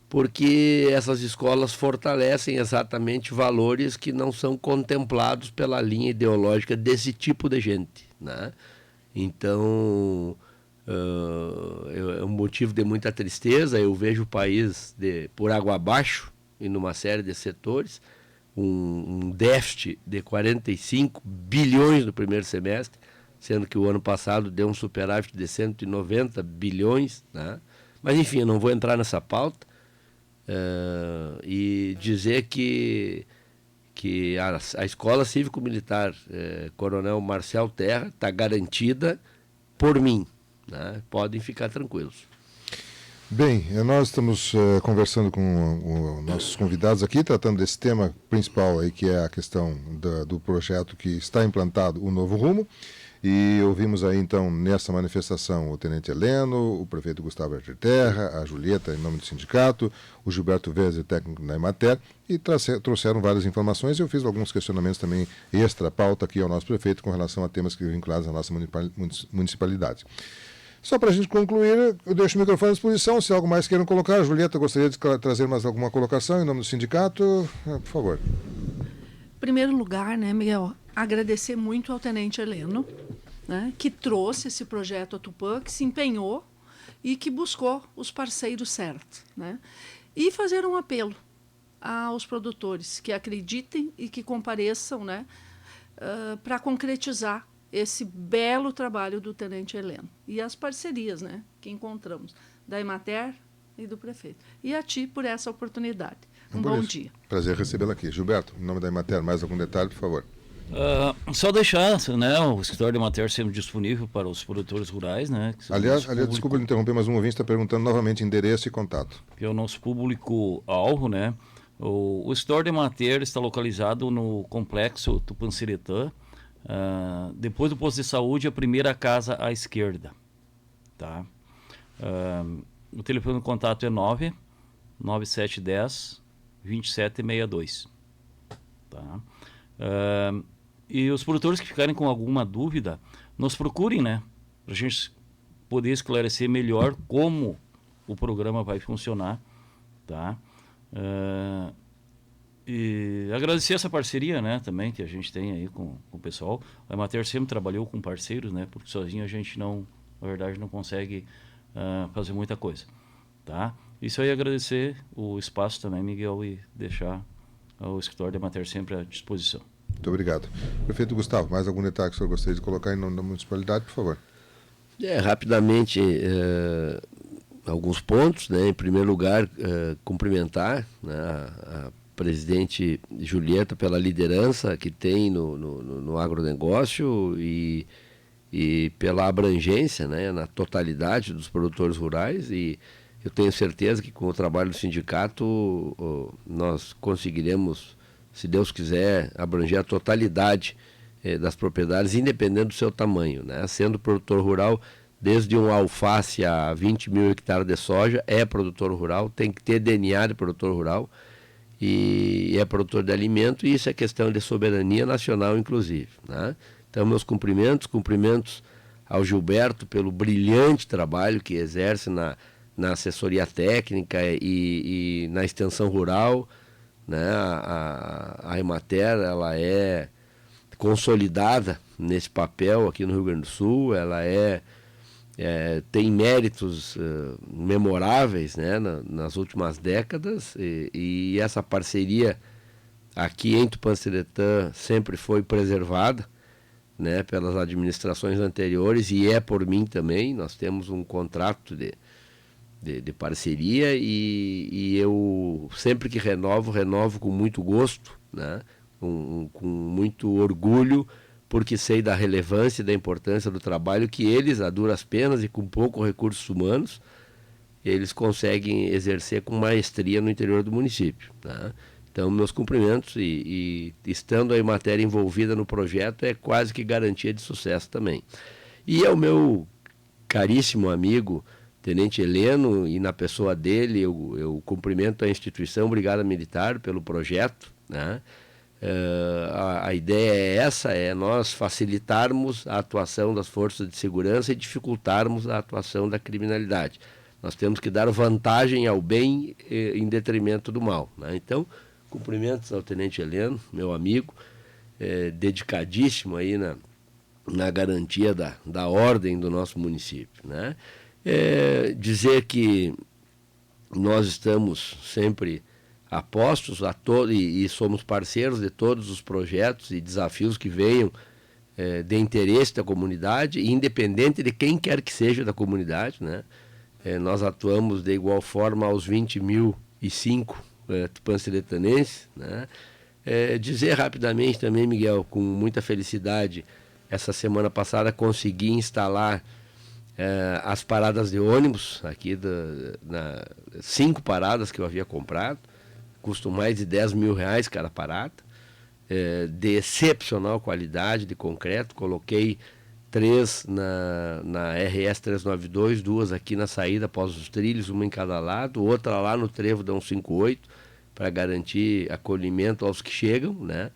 porque essas escolas fortalecem exatamente valores que não são contemplados pela linha ideológica desse tipo de gente, né? Então, é um motivo de muita tristeza. Eu vejo o país por água abaixo, e numa série de setores, um déficit de 45 bilhões no primeiro semestre, sendo que o ano passado deu um superávit de 190 bilhões, né? Mas, enfim, eu não vou entrar nessa pauta. E dizer que a Escola Cívico-Militar Coronel Marcial Terra está garantida por mim, né? Podem ficar tranquilos. Bem, nós estamos conversando com nossos convidados aqui, tratando desse tema principal aí, que é a questão do projeto que está implantado, o Novo Rumo. E ouvimos aí, então, nessa manifestação, o Tenente Heleno, o prefeito Gustavo Herter Terra, a Julieta, em nome do sindicato, o Gilberto Veze, técnico da Emater, e trouxeram várias informações. Eu fiz alguns questionamentos também extra-pauta aqui ao nosso prefeito com relação a temas que vinculados à nossa municipalidade. Só para a gente concluir, eu deixo o microfone à disposição. Se algo mais queiram colocar, Julieta, gostaria de trazer mais alguma colocação em nome do sindicato? Por favor. Em primeiro lugar, né, Miguel, agradecer muito ao Tenente Heleno, né, que trouxe esse projeto à Tupã, que se empenhou e que buscou os parceiros certos, né? E fazer um apelo aos produtores que acreditem e que compareçam, né, para concretizar esse belo trabalho do Tenente Heleno. E as parcerias, né, que encontramos da Emater e do prefeito. E a ti por essa oportunidade. Um bom dia. Prazer recebê-la aqui. Gilberto, em nome da Emater, mais algum detalhe, por favor? Só deixar, né, o escritório da Emater sempre disponível para os produtores rurais, né? Aliás, desculpa interromper, mas um ouvinte está perguntando novamente endereço e contato. Que é o nosso público-alvo, né? O escritório da Emater está localizado no complexo Tupanciretã, depois do posto de saúde, a primeira casa à esquerda, tá? O telefone de contato é 99710-2762, tá? E os produtores que ficarem com alguma dúvida, nos procurem, né? Para a gente poder esclarecer melhor como o programa vai funcionar, tá? E agradecer essa parceria, né, também, que a gente tem aí com o pessoal. A Emater sempre trabalhou com parceiros, né? Porque sozinho a gente não, na verdade, não consegue fazer muita coisa, tá? Isso aí, agradecer o espaço também, Miguel, e deixar o escritório da Emater sempre à disposição. Muito obrigado. Prefeito Gustavo, mais algum detalhe que o senhor gostaria de colocar em nome da municipalidade, por favor? Rapidamente, alguns pontos, né? Em primeiro lugar, cumprimentar, né, a presidente Julieta pela liderança que tem no agronegócio e pela abrangência, né, na totalidade dos produtores rurais, e eu tenho certeza que com o trabalho do sindicato nós conseguiremos, se Deus quiser, abranger a totalidade das propriedades, independente do seu tamanho, né? Sendo produtor rural, desde um alface a 20 mil hectares de soja, é produtor rural, tem que ter DNA de produtor rural, e é produtor de alimento, e isso é questão de soberania nacional, inclusive, né? Então, meus cumprimentos ao Gilberto pelo brilhante trabalho que exerce na assessoria técnica e na extensão rural, né? A Emater, ela é consolidada nesse papel aqui no Rio Grande do Sul, ela tem méritos memoráveis, né, nas últimas décadas, e essa parceria aqui em Tupanciretã sempre foi preservada, né, pelas administrações anteriores, e é por mim também. Nós temos um contrato de parceria, e eu sempre que renovo com muito gosto, né, com muito orgulho, porque sei da relevância e da importância do trabalho que eles, a duras penas e com poucos recursos humanos, eles conseguem exercer com maestria no interior do município, né? Então, meus cumprimentos, e estando a Emater envolvida no projeto é quase que garantia de sucesso também. E ao meu caríssimo amigo Tenente Heleno, e na pessoa dele eu cumprimento a instituição Brigada Militar pelo projeto, né? A ideia é essa, é nós facilitarmos a atuação das forças de segurança e dificultarmos a atuação da criminalidade. Nós temos que dar vantagem ao bem em detrimento do mal, né? Então, cumprimentos ao Tenente Heleno, meu amigo, dedicadíssimo aí na garantia da ordem do nosso município, né? Dizer que nós estamos sempre apostos e somos parceiros de todos os projetos e desafios que venham de interesse da comunidade, independente de quem quer que seja da comunidade, né? Nós atuamos de igual forma aos 20.005 tupanciretanenses, né? Dizer rapidamente também, Miguel, com muita felicidade, essa semana passada consegui instalar as paradas de ônibus aqui, 5 paradas que eu havia comprado, custam mais de 10 mil reais cada parada, de excepcional qualidade de concreto. Coloquei 3 na RS 392, 2 aqui na saída após os trilhos, uma em cada lado, outra lá no trevo da 158, para garantir acolhimento aos que chegam, né?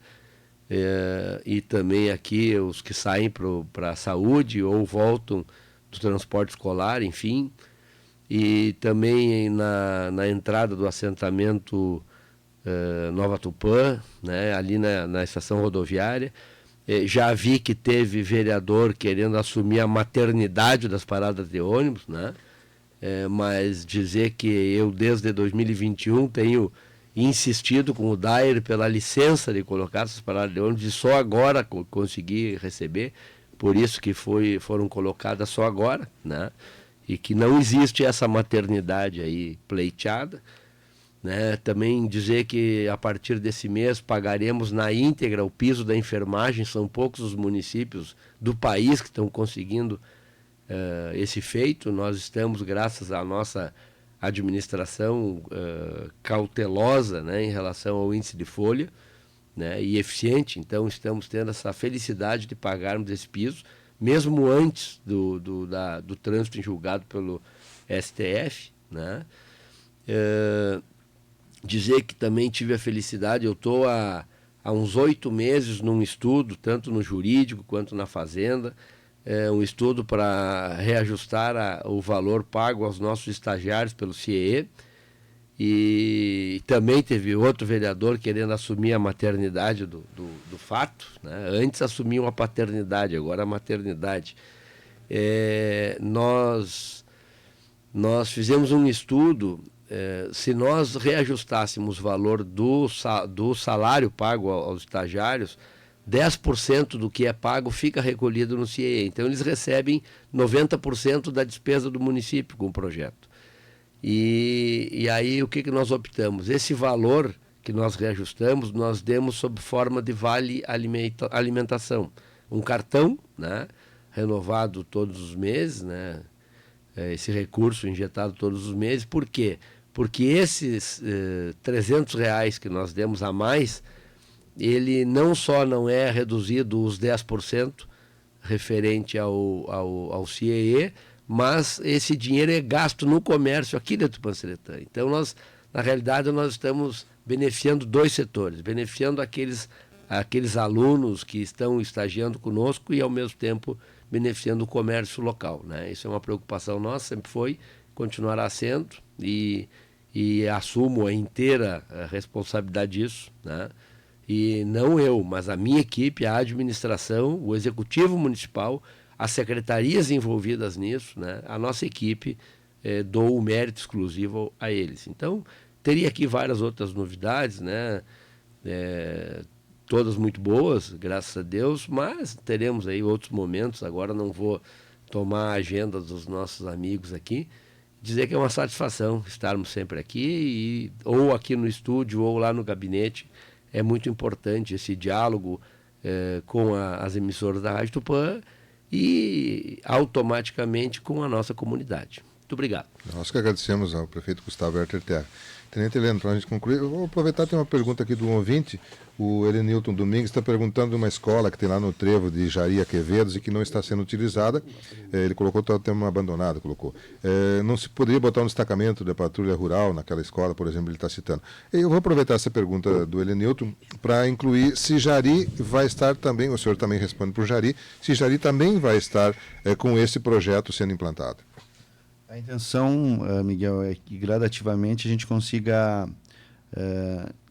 E também aqui os que saem para a saúde ou voltam do transporte escolar, enfim. E também na entrada do assentamento Nova Tupã, né? Ali na estação rodoviária. Já vi que teve vereador querendo assumir a maternidade das paradas de ônibus, né? Mas dizer que eu desde 2021 tenho insistido com o Dair pela licença de colocar essas paradas de ônibus e só agora consegui receber, por isso que foram colocadas só agora, né? E que não existe essa maternidade aí pleiteada. Né? Também dizer que a partir desse mês pagaremos na íntegra o piso da enfermagem. São poucos os municípios do país que estão conseguindo esse feito. Nós estamos, graças à nossa administração cautelosa, né, em relação ao índice de folha, né, e eficiente, então estamos tendo essa felicidade de pagarmos esse piso, mesmo antes do trânsito em julgado pelo STF, né? Dizer que também tive a felicidade, eu estou há uns 8 meses num estudo, tanto no jurídico quanto na fazenda, um estudo para reajustar o valor pago aos nossos estagiários pelo CIEE, e também teve outro vereador querendo assumir a maternidade do fato, né? Antes assumiam a paternidade, agora a maternidade. Nós fizemos um estudo. Se nós reajustássemos o valor do salário pago aos estagiários, 10% do que é pago fica recolhido no CIEE. Então, eles recebem 90% da despesa do município com o projeto. E aí, o que nós optamos? Esse valor que nós reajustamos, nós demos sob forma de vale alimentação. Um cartão, né, renovado todos os meses, né, esse recurso injetado todos os meses. Por quê? Porque esses R$300 que nós demos a mais, ele não só não é reduzido os 10% referente ao CIEE, mas esse dinheiro é gasto no comércio aqui de Tupanciretã. Então, na realidade, nós estamos beneficiando 2 setores, beneficiando aqueles alunos que estão estagiando conosco e, ao mesmo tempo, beneficiando o comércio local, né? Isso é uma preocupação nossa, sempre foi, continuará sendo, e assumo a inteira responsabilidade disso, né? E não eu, mas a minha equipe, a administração, o executivo municipal, as secretarias envolvidas nisso, né? A nossa equipe, dou o mérito exclusivo a eles. Então, teria aqui várias outras novidades, né? Todas muito boas, graças a Deus, mas teremos aí outros momentos. Agora não vou tomar a agenda dos nossos amigos aqui, dizer que é uma satisfação estarmos sempre aqui, ou aqui no estúdio ou lá no gabinete. É muito importante esse diálogo com as emissoras da Rádio Tupã e automaticamente com a nossa comunidade. Muito obrigado. Nós que agradecemos ao prefeito Gustavo Herter Terra. Tenente Heleno, para a gente concluir, eu vou aproveitar, tem uma pergunta aqui do ouvinte, o Elenilton Domingues está perguntando de uma escola que tem lá no trevo de Jari Quevedos e que não está sendo utilizada. Ele colocou, está até abandonado, colocou. Não se poderia botar um destacamento da patrulha rural naquela escola, por exemplo, ele está citando. Eu vou aproveitar essa pergunta do Elenilton para incluir se Jari vai estar também, o senhor também responde por Jari, se Jari também vai estar com esse projeto sendo implantado. A intenção, Miguel, é que gradativamente a gente consiga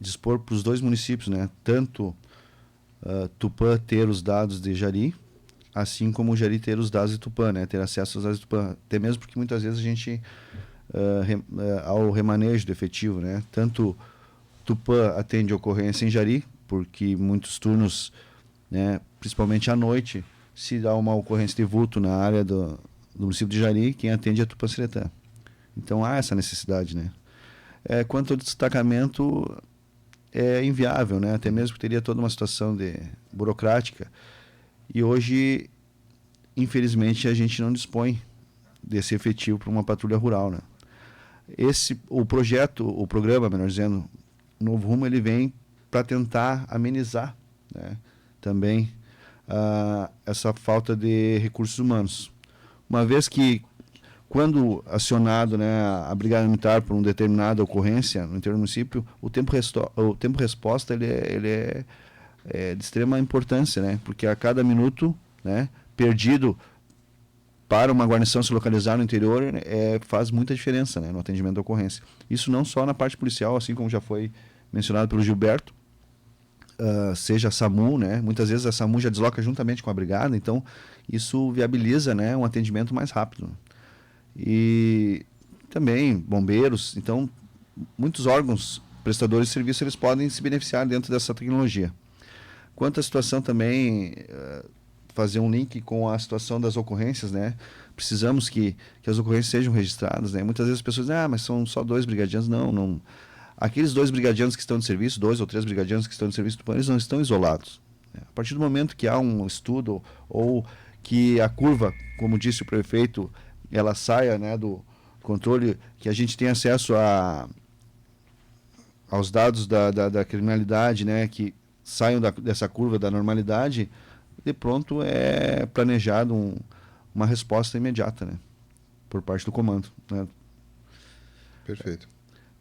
dispor para os 2 municípios, né? Tanto Tupã ter os dados de Jari, assim como o Jari ter os dados de Tupã, né? Ter acesso aos dados de Tupã. Até mesmo porque muitas vezes a gente, ao remanejo do efetivo, né? Tanto Tupã atende ocorrência em Jari, porque muitos turnos, né, principalmente à noite, se dá uma ocorrência de vulto na área do município de Jari, quem atende é Tupanciretã. Então há essa necessidade, né? Quanto ao destacamento, é inviável, né? Até mesmo que teria toda uma situação burocrática. E hoje, infelizmente, a gente não dispõe desse efetivo para uma patrulha rural, né? O programa, melhor dizendo, Novo Rumo, ele vem para tentar amenizar, né, também essa falta de recursos humanos. Uma vez que, quando acionado, né, a Brigada Militar por uma determinada ocorrência no interior do município, o tempo resposta ele é de extrema importância, né, porque a cada minuto, né, perdido para uma guarnição se localizar no interior faz muita diferença, né, no atendimento da ocorrência. Isso não só na parte policial, assim como já foi mencionado pelo Gilberto, seja a SAMU, né, muitas vezes a SAMU já desloca juntamente com a brigada, então isso viabiliza, né, um atendimento mais rápido. E também bombeiros, então muitos órgãos prestadores de serviço eles podem se beneficiar dentro dessa tecnologia. Quanto à situação também, fazer um link com a situação das ocorrências, né? Precisamos que as ocorrências sejam registradas, né? Muitas vezes as pessoas dizem, mas são só 2 brigadianos. Não. Aqueles 2 brigadianos que estão de serviço, 2 ou 3 brigadianos que estão de serviço do PAN, eles não estão isolados, né? A partir do momento que há um estudo ou que a curva, como disse o prefeito, ela saia, né, do controle, que a gente tem acesso aos dados da criminalidade, né, que saiam dessa curva da normalidade, de pronto é planejado uma resposta imediata, né, por parte do comando, né. Perfeito.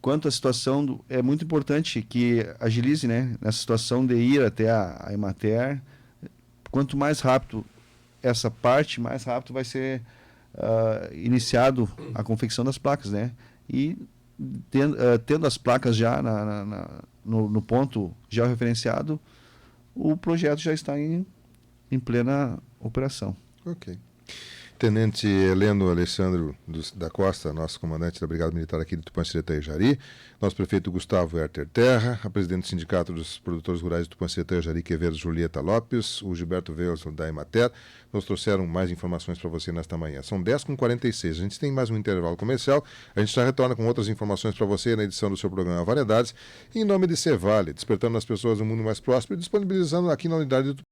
Quanto à situação, é muito importante que agilize, né, nessa situação de ir até a Emater. Quanto mais rápido essa parte, mais rápido vai ser iniciado a confecção das placas, né? E tendo as placas já no ponto georreferenciado, o projeto já está em plena operação. Ok. Tenente Heleno Alessandro da Costa, nosso comandante da Brigada Militar aqui de Tupanciretã e Jari, nosso prefeito Gustavo Herter Terra, a presidente do Sindicato dos Produtores Rurais de Tupanciretã e Jari, Quevedo Julieta Lopes, o Gilberto Velson da Emater, nos trouxeram mais informações para você nesta manhã. São 10h46, a gente tem mais um intervalo comercial, a gente já retorna com outras informações para você na edição do seu programa Variedades, em nome de Cevale, despertando as pessoas um mundo mais próspero e disponibilizando aqui na unidade do